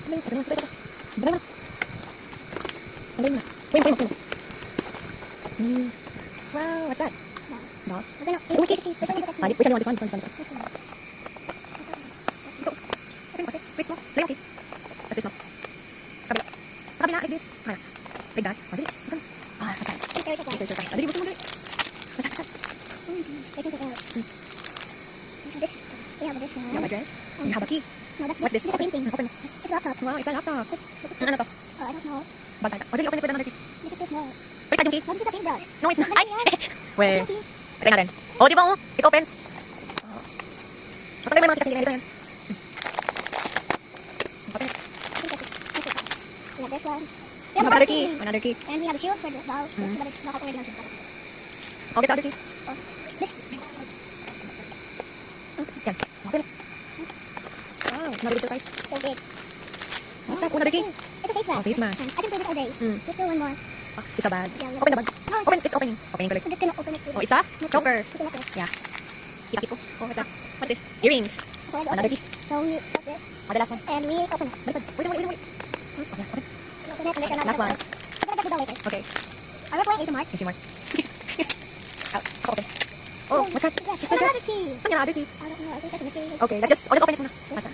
Ito na. Dami mo na. Dami mo na. Kuya mo. Wow, what's that? Dog? Which one do you want? This one. Open kasi. Twist mo. Lay okay. Let's twist mo. Kabila. Sa kabila, like this. Ayan. Like that. Dali. Ito. What's that? Dali, gusto mo dali. What's that? We have this one. You have a dress? You have a key? No, What's this? It's a painting. Open mo. It's a laptop. Wow, it's a laptop. Ano to? I don't know. Bag tayo. Dali, open it with another key. This is too small. Balik tayo yung key. No, this is a paintbrush. No, it's not. Ay! Where? Patay natin. Oh, di ba oh? It opens. Matanggal mo yung mga tikas. Hindi na yan. Open it. We have this one. We have another key. Another key. And we have a shield for the dog. But it's not already on shield. I'll get the other key. This. Yan. Open it. Wow, it's not a big surprise. So big. What's that? Oh, another key. It's a face mask. Oh, face mask. I can play this all day. Mm. There's still one more. Ah, it's a bag. Yeah, Open the bag. No, Open. It's opening. Opening ko I'm just gonna open it. Oh, it's a choker. It's a necklace. Yeah. Kita ko. Oh, what's that? What's this? Earrings. So I Another open key. it. So we put this. Oh, the last one. And we open it. Baliktad. Wait. Oh, yeah, open. We open it and there's another Last one. I'm gonna get the doll later. Okay. Are we playing ASMR? Let's see more. Out. Open. Oh, what's that? Yes, It's a dress. another key. Saan yung other key? I don't know. I think that's a mystery. Okay, let's just open it muna. Basta.